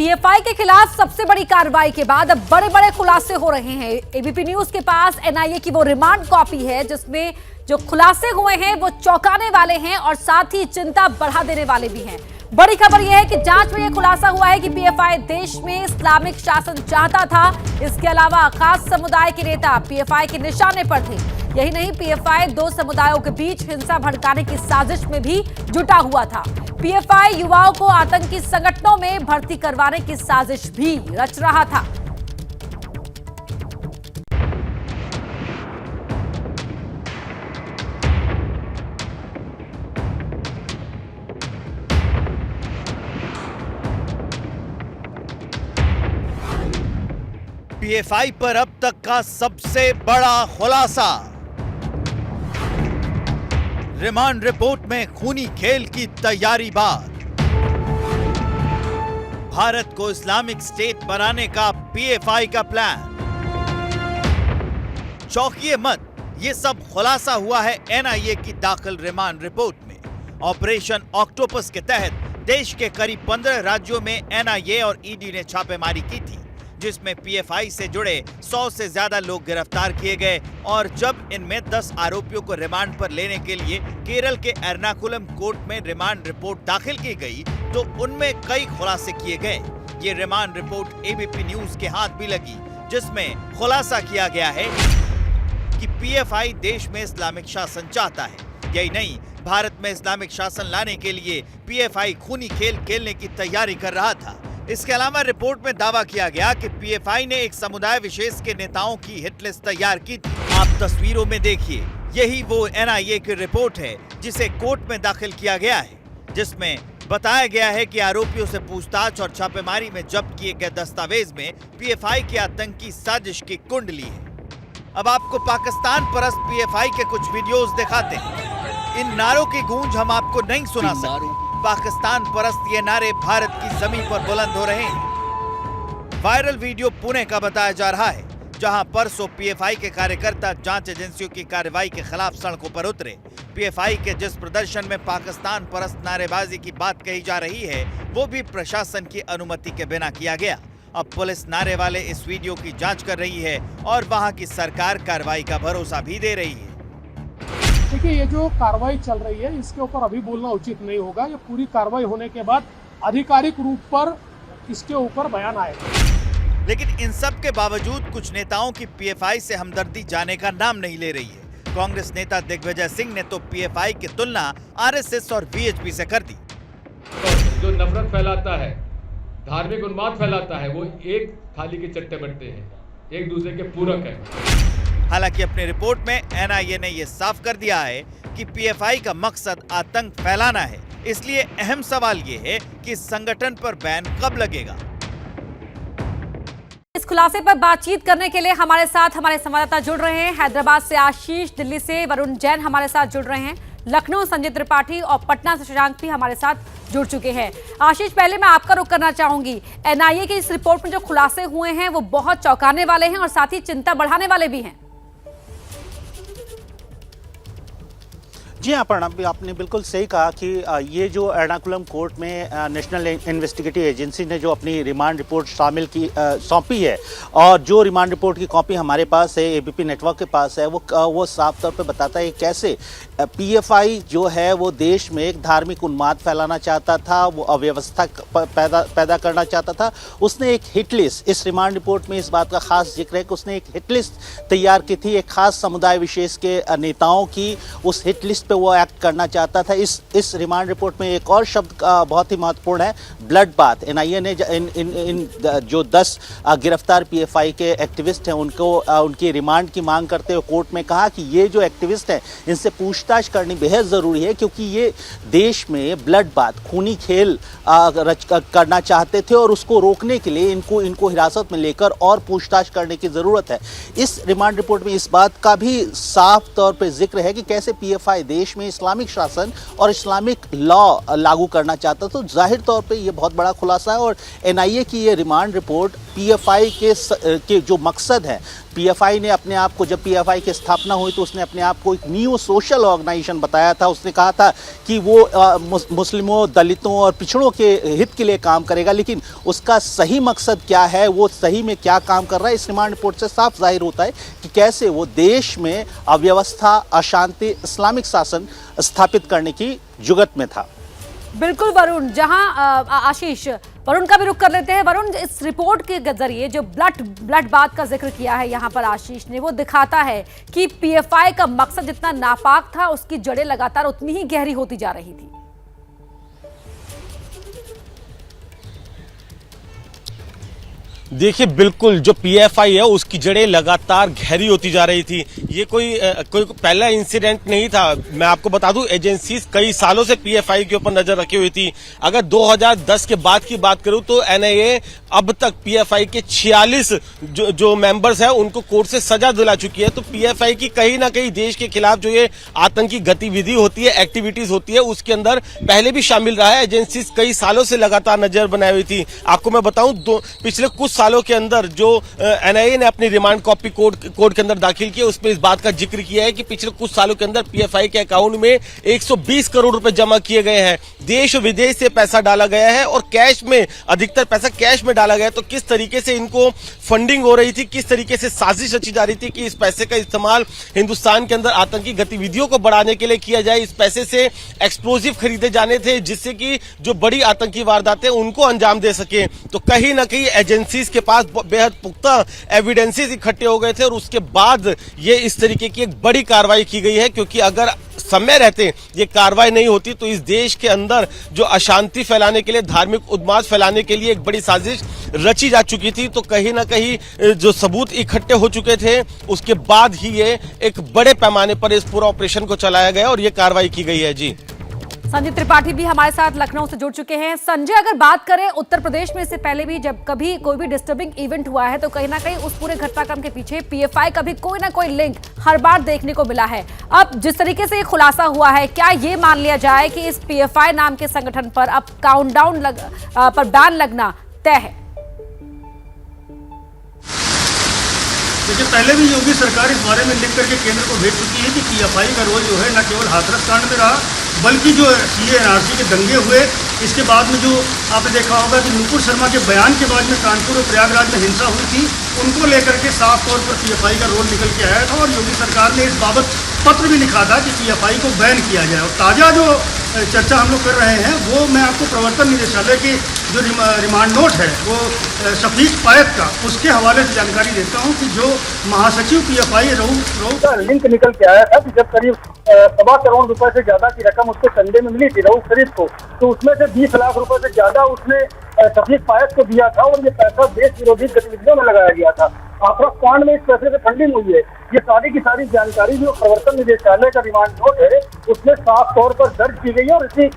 PFI के खिलाफ सबसे बड़ी कार्रवाई के बाद अब बड़े बड़े खुलासे हो रहे हैं। एबीपी न्यूज के पास एनआईए की वो रिमांड कॉपी है जिसमें जो खुलासे हुए हैं वो चौंकाने वाले हैं और साथ ही चिंता बढ़ा देने वाले भी हैं। बड़ी खबर यह है कि जांच में यह खुलासा हुआ है कि पीएफआई देश में इस्लामिक शासन चाहता था। इसके अलावा खास समुदाय के नेता पीएफआई के निशाने पर थे। यही नहीं, पीएफआई दो समुदायों के बीच हिंसा भड़काने की साजिश में भी जुटा हुआ था। पीएफआई युवाओं को आतंकी संगठनों में भर्ती करवाने की साजिश भी रच रहा था। पीएफआई पर अब तक का सबसे बड़ा खुलासा। रिमांड रिपोर्ट में खूनी खेल की तैयारी बाद भारत को इस्लामिक स्टेट बनाने का पीएफआई का प्लान। चौंकिए मत, ये सब खुलासा हुआ है एनआईए की दाखिल रिमांड रिपोर्ट में। ऑपरेशन ऑक्टोपस के तहत देश के करीब 15 राज्यों में एनआईए और ईडी ने छापेमारी की थी, जिसमें पीएफआई से जुड़े 100 से ज्यादा लोग गिरफ्तार किए गए। और जब इनमें 10 आरोपियों को रिमांड पर लेने के लिए केरल के एर्नाकुलम कोर्ट में रिमांड रिपोर्ट दाखिल की गई तो उनमें कई खुलासे किए गए। ये रिमांड रिपोर्ट एबीपी न्यूज के हाथ भी लगी, जिसमें खुलासा किया गया है कि पीएफआई देश में इस्लामिक शासन चाहता है। यही नहीं, भारत में इस्लामिक शासन लाने के लिए पीएफआई खूनी खेल खेलने की तैयारी कर रहा था। इसके अलावा रिपोर्ट में दावा किया गया कि पीएफआई ने एक समुदाय विशेष के नेताओं की हिट लिस्ट तैयार की थी। आप तस्वीरों में देखिए, यही वो एनआईए की रिपोर्ट है जिसे कोर्ट में दाखिल किया गया है, जिसमें बताया गया है कि आरोपियों से पूछताछ और छापेमारी में जब्त किए गए दस्तावेज में पीएफआई की आतंकी साजिश की कुंडली है। अब आपको पाकिस्तान परस्त पीएफआई के कुछ वीडियोस दिखाते हैं। इन नारों की गूंज हम आपको नहीं सुना सकते। पाकिस्तान परस्त ये नारे भारत की जमीन पर बुलंद हो रहे हैं। वायरल वीडियो पुणे का बताया जा रहा है, जहां परसों पीएफआई के कार्यकर्ता जांच एजेंसियों की कार्रवाई के खिलाफ सड़कों पर उतरे। पीएफआई के जिस प्रदर्शन में पाकिस्तान परस्त नारेबाजी की बात कही जा रही है, वो भी प्रशासन की अनुमति के बिना किया गया। अब पुलिस नारे वाले इस वीडियो की जांच कर रही है और वहां की सरकार कार्रवाई का भरोसा भी दे रही है। देखिए, ये जो कार्रवाई चल रही है इसके ऊपर अभी बोलना उचित नहीं होगा। ये पूरी कार्रवाई होने के बाद आधिकारिक रूप पर इसके ऊपर बयान आएगा। लेकिन इन सब के बावजूद कुछ नेताओं की पीएफआई से हमदर्दी जाने का नाम नहीं ले रही है। कांग्रेस नेता दिग्विजय सिंह ने तो पीएफआई की तुलना आरएसएस और वीएचपी से कर दी। जो नफरत फैलाता है, धार्मिक उन्माद फैलाता है, वो एक थाली के चट्टे बट्टे हैं, एक दूसरे के पूरक है। हालांकि अपनी रिपोर्ट में एनआईए ने यह साफ कर दिया है कि पीएफआई का मकसद आतंक फैलाना है। इसलिए अहम सवाल ये है कि इस संगठन पर बैन कब लगेगा। इस खुलासे पर बातचीत करने के लिए हमारे साथ हमारे संवाददाता जुड़ रहे हैं। हैदराबाद से आशीष, दिल्ली से वरुण जैन हमारे साथ जुड़ रहे हैं, लखनऊ संजय त्रिपाठी और पटना से शशांक भी हमारे साथ जुड़ चुके हैं। आशीष, पहले मैं आपका रुख करना चाहूंगी। एनआईए की इस रिपोर्ट में जो खुलासे हुए हैं वो बहुत चौंकाने वाले हैं और साथ ही चिंता बढ़ाने वाले भी हैं। जी हाँ प्रणब, आपने बिल्कुल सही कहा कि ये जो एर्नाकुलम कोर्ट में नेशनल इन्वेस्टिगेटिव एजेंसी ने जो अपनी रिमांड रिपोर्ट सौंपी है और जो रिमांड रिपोर्ट की कॉपी हमारे पास है, एबीपी नेटवर्क के पास है, वो साफ तौर पे बताता है कैसे पीएफआई जो है वो देश में एक धार्मिक उन्माद फैलाना चाहता था, वो अव्यवस्था पैदा करना चाहता था। उसने एक हिट लिस्ट, इस रिमांड रिपोर्ट में इस बात का खास जिक्र है कि उसने एक हिट लिस्ट तैयार की थी, एक खास समुदाय विशेष के नेताओं की। उस हिट लिस्ट वो एक्ट करना चाहता था। इस रिमांड रिपोर्ट में एक और शब्द बहुत ही महत्वपूर्ण है, ब्लड बाथ। एनआईए ने इन जो 10 गिरफ्तार पीएफआई के एक्टिविस्ट हैं उनकी रिमांड की मांग करते हुए कोर्ट में कहा कि ये जो एक्टिविस्ट हैं इनसे पूछताछ करनी बेहद ज़रूरी है, क्योंकि ये देश में ब्लड बाथ, खूनी खेल करना चाहते थे और उसको रोकने के लिए इनको हिरासत में लेकर और पूछताछ करने की ज़रूरत है। इस रिमांड रिपोर्ट में इस बात का भी साफ तौर पर जिक्र है कि कैसे पीएफआई देश में इस्लामिक शासन और इस्लामिक लॉ लागू करना चाहता। तो जाहिर तौर पे ये बहुत बड़ा खुलासा है और एनआईए की ये रिमांड रिपोर्ट पीएफआई के जो मकसद है, पीएफआई ने अपने आप को, जब पीएफआई की स्थापना हुई तो उसने अपने आप को एक न्यू सोशल ऑर्गेनाइजेशन बताया था। उसने कहा था कि वो मुस्लिमों, दलितों और पिछड़ों के हित के लिए काम करेगा, लेकिन उसका सही मकसद क्या है, वो सही में क्या काम कर रहा है, इस रिमांड रिपोर्ट से साफ जाहिर होता है कि कैसे वो देश में अव्यवस्था, अशांति, इस्लामिक शासन स्थापित करने की जुगत में था। बिल्कुल वरुण, जहां आशीष, वरुण का भी रुख कर लेते हैं। वरुण, इस रिपोर्ट के जरिए जो ब्लड बात का जिक्र किया है यहाँ पर आशीष ने, वो दिखाता है कि पीएफआई का मकसद जितना नापाक था, उसकी जड़ें लगातार उतनी ही गहरी होती जा रही थी। देखिए, बिल्कुल जो पीएफआई है उसकी जड़ें लगातार गहरी होती जा रही थी। ये कोई पहला इंसिडेंट नहीं था। मैं आपको बता दूं, एजेंसीज कई सालों से पीएफआई के ऊपर नजर रखी हुई थी। अगर 2010 के बाद की बात करूं तो एनआईए अब तक पीएफआई के 46 जो मेंबर्स हैं उनको कोर्ट से सजा दिला चुकी है। तो पीएफआई की कहीं ना कहीं देश के खिलाफ जो ये आतंकी गतिविधि होती है, एक्टिविटीज होती है, उसके अंदर पहले भी शामिल रहा है। एजेंसीज कई सालों से लगातार नजर बनाई हुई थी। आपको मैं बताऊं, पिछले कुछ सालों के अंदर जो एनआईए ने अपनी रिमांड कॉपी कोर्ट के अंदर दाखिल की, उसमें इस बात का जिक्र किया है कि पिछले कुछ सालों के अंदर पीएफआई के अकाउंट में 120 करोड़ रुपए जमा किए गए हैं। देश विदेश से पैसा डाला गया है और कैश में, अधिकतर पैसा कैश में डाला गया। तो किस तरीके से इनको फंडिंग हो रही थी, किस तरीके से साजिश रची जा रही थी कि इस पैसे का इस्तेमाल हिंदुस्तान के अंदर आतंकी गतिविधियों को बढ़ाने के लिए किया जाए। इस पैसे से एक्सप्लोजिव खरीदे जाने थे जिससे कि जो बड़ी आतंकी वारदातें उनको अंजाम दे सके। तो कहीं ना कहीं एजेंसीज के पास बेहद पुख्ता एविडेंसेस इकट्ठे हो गए थे और उसके बाद ये इस तरीके की एक बड़ी कार्रवाई की गई है। क्योंकि अगर समय रहते ये कार्रवाई नहीं होती तो इस देश के अंदर जो अशांति फैलाने के लिए, धार्मिक उन्माद फैलाने के लिए एक बड़ी साजिश रची जा चुकी थी। तो कहीं ना कहीं जो सबूत इकट्ठे हो चुके थे उसके बाद ही ये एक बड़े पैमाने पर इस पूरा ऑपरेशन को चलाया गया और ये कार्रवाई की गई है। जी, संजय त्रिपाठी भी हमारे साथ लखनऊ से जुड़ चुके हैं। संजय, अगर बात करें उत्तर प्रदेश में, इससे पहले भी जब कभी कोई भी डिस्टर्बिंग इवेंट हुआ है तो कहीं ना कहीं उस पूरे घटनाक्रम के पीछे पीएफआई का भी कोई ना कोई लिंक हर बार देखने को मिला है। अब जिस तरीके से ये खुलासा हुआ है, क्या ये मान लिया जाए कि इस पीएफआई नाम के संगठन पर अब काउंटडाउन पर बैन लगना तय है? देखिए, पहले भी योगी सरकार इस बारे में लिख करके केंद्र को भेज चुकी है कि पीएफआई का रोल जो है न केवल हाथरस कांड में रहा, बल्कि जो सीए एनआरसी के दंगे हुए, इसके बाद में जो आपने देखा होगा कि नुपुर शर्मा के बयान के बाद में कानपुर और प्रयागराज में हिंसा हुई थी, उनको लेकर के साफ तौर पर पीएफआई का रोल निकल के आया था और योगी सरकार ने इस बाबत पत्र भी लिखा था कि पीएफआई को बैन किया जाए। और ताज़ा जो चर्चा हम लोग कर रहे हैं वो मैं आपको प्रवर्तन निदेशालय की जो रिमांड नोट है वो शफीक पायत का, उसके हवाले से जानकारी देता हूं कि जो महासचिव पीएफआई रहू का लिंक निकल के आया था कि जब करीब 1.25 करोड़ रुपए से ज्यादा की रकम उसको संडे में मिली थी रहू शरीफ को, तो उसमें से 20 लाख रुपए से ज्यादा उसने शफीक पायत को दिया था और ये पैसा देश विरोधी गतिविधियों में लगाया गया था। हाथरस कांड में इस पैसे से फंडिंग हुई है। ये सारी की सारी जानकारी जो प्रवर्तन निदेशालय का रिमांड नोट है उसमें साफ तौर पर दर्ज की गई है और इसी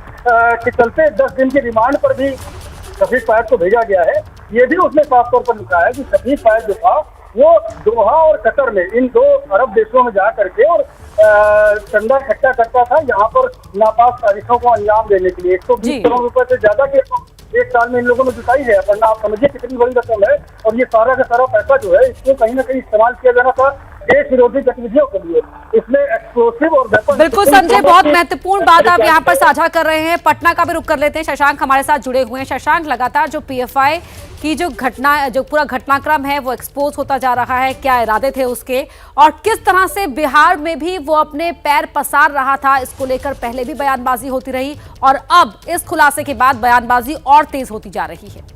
के चलते 10 दिन के रिमांड पर भी शफीक पायत को भेजा गया है। ये भी उसने साफ तौर पर लिखा है कि शफीक पायत जो था वो दोहा और कतर में, इन 2 अरब देशों में जा करके और चंदा इकट्ठा करता था यहाँ पर नापाक साजिशों को अंजाम देने के लिए। 120 करोड़ रुपए से ज्यादा की एक साल में इन लोगों ने जुटाई है, वरना आप समझिए कितनी बड़ी रकम है। और ये सारा का सारा पैसा जो है इसको कहीं ना कहीं इस्तेमाल किया जाना था देश विरोधी गतिविधियों के लिए। इसमें एक्सप्लोसिव और वेपन। बिल्कुल संजय, बहुत महत्वपूर्ण बात आप यहाँ पर साझा कर रहे हैं। पटना का भी रुख कर लेते हैं। शशांक हमारे साथ जुड़े हुए हैं। शशांक, लगातार जो पीएफआई की जो पूरा घटनाक्रम है वो एक्सपोज होता जा रहा है, क्या इरादे थे उसके और किस तरह से बिहार में भी वो अपने पैर पसार रहा था, इसको लेकर पहले भी बयानबाजी होती रही और अब इस खुलासे के बाद बयानबाजी और तेज होती जा रही है।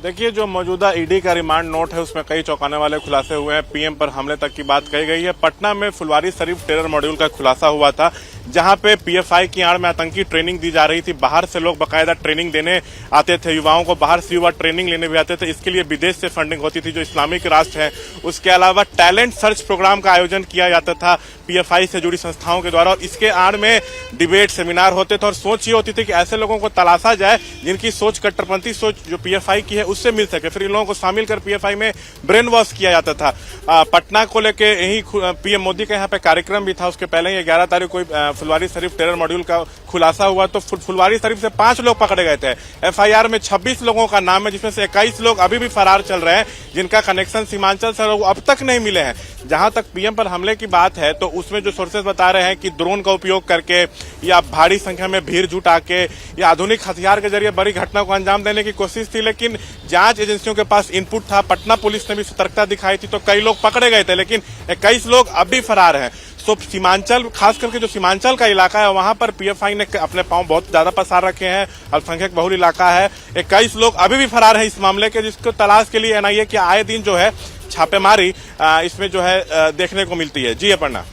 देखिए, जो मौजूदा ईडी का रिमांड नोट है उसमें कई चौंकाने वाले खुलासे हुए हैं। पीएम पर हमले तक की बात कही गई है। पटना में फुलवारी शरीफ टेरर मॉड्यूल का खुलासा हुआ था जहां पे पीएफआई की आड़ में आतंकी ट्रेनिंग दी जा रही थी। बाहर से लोग बाकायदा ट्रेनिंग देने आते थे, युवाओं को बाहर से युवा ट्रेनिंग लेने भी आते थे। इसके लिए विदेश से फंडिंग होती थी जो इस्लामिक राष्ट्र है। उसके अलावा टैलेंट सर्च प्रोग्राम का आयोजन किया जाता था पीएफआई से जुड़ी संस्थाओं के द्वारा और इसके आड़ में डिबेट सेमिनार होते थे और सोच ये होती थी कि ऐसे लोगों को तलाशा जाए जिनकी सोच कट्टरपंथी सोच जो पीएफआई की है उससे मिल सके। फिर इन लोगों को शामिल कर पीएफआई में ब्रेन वॉश किया जाता था। पटना को लेके यही पीएम मोदी का यहाँ पे कार्यक्रम भी था। उसके पहले ही 11 तारीख को फुलवारी शरीफ टेरर मॉड्यूल का खुलासा हुआ तो फुलवारी शरीफ से 5 लोग पकड़े गए थे। एफआईआर में 26 लोगों का नाम है, जिसमें से 21 लोग अभी भी फरार चल रहे हैं, जिनका कनेक्शन सीमांचल से वो अब तक नहीं मिले हैं। जहां तक पीएम पर हमले की बात है तो उसमें जो सोर्सेज बता रहे हैं कि ड्रोन का उपयोग करके या भारी संख्या में भीड़ जुटा के या आधुनिक हथियार के जरिए बड़ी घटना को अंजाम देने की कोशिश थी, लेकिन जांच एजेंसियों के पास इनपुट था। पटना पुलिस ने भी सतर्कता दिखाई थी तो कई लोग पकड़े गए थे, लेकिन 21 लोग अब भी फरार हैं। तो सीमांचल, खास करके जो सीमांचल का इलाका है वहां पर पीएफआई ने अपने पांव बहुत ज्यादा पसार रखे हैं। अल्पसंख्यक बहुल इलाका है। 21 लोग अभी भी फरार हैं इस मामले के, जिसको तलाश के लिए एनआईए की आए दिन जो है छापेमारी इसमें जो है देखने को मिलती है। जी अपर्णा,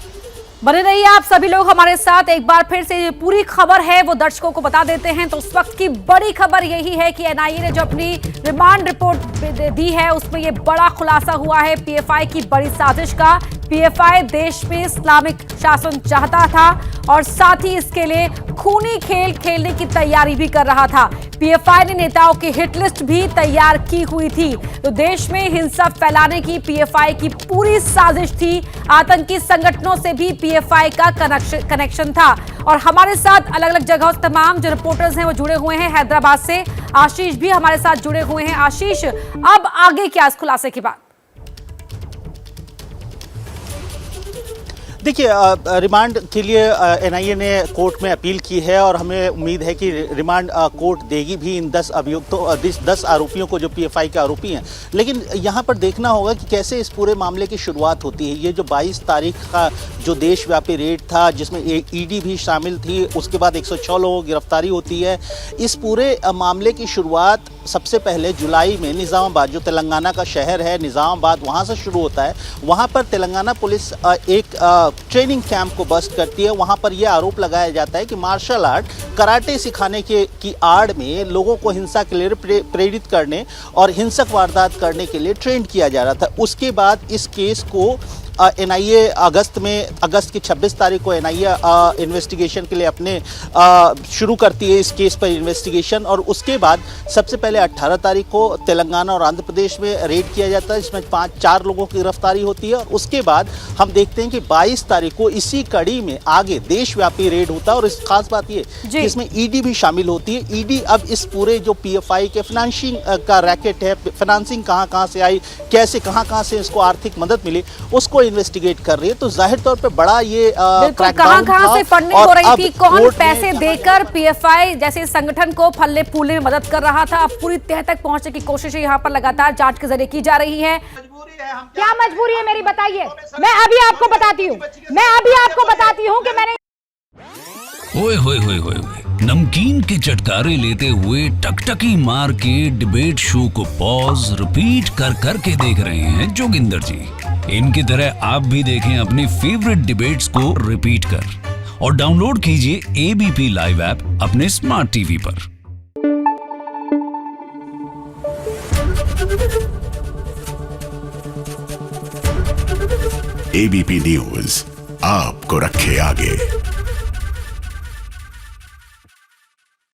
बने रहिए आप सभी लोग हमारे साथ। एक बार फिर से पूरी खबर है वो दर्शकों को बता देते हैं। तो उस वक्त की बड़ी खबर यही है कि एनआईए ने जो अपनी रिमांड रिपोर्ट दी है उसमें ये बड़ा खुलासा हुआ है पीएफआई की बड़ी साजिश का। पीएफआई देश में इस्लामिक शासन चाहता था और साथ ही इसके लिए खूनी खेल खेलने की तैयारी भी कर रहा था। पीएफआई ने नेताओं की हिट लिस्ट भी तैयार की हुई थी। तो देश में हिंसा फैलाने की पीएफआई की पूरी साजिश थी। आतंकी संगठनों से भी पीएफआई का कनेक्शन था। और हमारे साथ अलग अलग जगहों से तमाम जो रिपोर्टर्स हैं वो जुड़े हुए हैं। हैदराबाद से आशीष भी हमारे साथ जुड़े हुए हैं। आशीष, अब आगे क्या इस खुलासे के बाद? देखिए, रिमांड के लिए एनआईए ने कोर्ट में अपील की है और हमें उम्मीद है कि रिमांड कोर्ट देगी भी इन 10 अभियुक्तों 10 आरोपियों को जो पीएफआई के आरोपी हैं। लेकिन यहाँ पर देखना होगा कि कैसे इस पूरे मामले की शुरुआत होती है। ये जो 22 तारीख का जो देशव्यापी रेड था जिसमें ईडी भी शामिल थी, उसके बाद 106 लोगों की गिरफ्तारी होती है। इस पूरे मामले की शुरुआत सबसे पहले जुलाई में निज़ामाबाद, जो तेलंगाना का शहर है निज़ामाबाद, वहाँ से शुरू होता है। वहाँ पर तेलंगाना पुलिस एक ट्रेनिंग कैंप को बस्ट करती है। वहाँ पर यह आरोप लगाया जाता है कि मार्शल आर्ट, कराटे सिखाने की आड़ में लोगों को हिंसा के लिए प्रेरित करने और हिंसक वारदात करने के लिए ट्रेन किया जा रहा था। उसके बाद इस केस को एनआईए अगस्त की 26 तारीख को एनआईए इन्वेस्टिगेशन के लिए अपने शुरू करती है इस केस पर इन्वेस्टिगेशन। और उसके बाद सबसे पहले 18 तारीख को तेलंगाना और आंध्र प्रदेश में रेड किया जाता है, जिसमें 4 लोगों की गिरफ्तारी होती है। और उसके बाद हम देखते हैं कि 22 तारीख को इसी कड़ी में आगे देशव्यापी रेड होता है। और इस खास बात ये कि इसमें ईडी भी शामिल होती है। ईडी अब इस पूरे जो पीएफआई के फाइनेंसिंग का रैकेट है, फाइनेंसिंग कहाँ से आई, कैसे कहाँ से इसको आर्थिक मदद मिली, उसको इन्वेस्टिगेट कर रही है। तो जाहिर तौर पे बड़ा ये कहां से फंडिंग हो रही थी, कौन पैसे देकर पीएफआई जैसे संगठन को फलने फूलने में मदद कर रहा था, अब पूरी तह तक पहुंचने की कोशिश यहाँ पर लगातार जांच के जरिए की जा रही है। क्या मजबूरी है मेरी, बताइए। मैं अभी आपको बताती हूँ कि मैंने ओए होए होए होए नमकीन के चटकारे लेते हुए टकटकी मार के डिबेट शो को पॉज रिपीट कर करके देख रहे हैं जोगिंदर जी। इनकी तरह आप भी देखें अपनी फेवरेट डिबेट्स को रिपीट कर और डाउनलोड कीजिए एबीपी लाइव ऐप अपने स्मार्ट टीवी पर। एबीपी न्यूज आपको रखे आगे।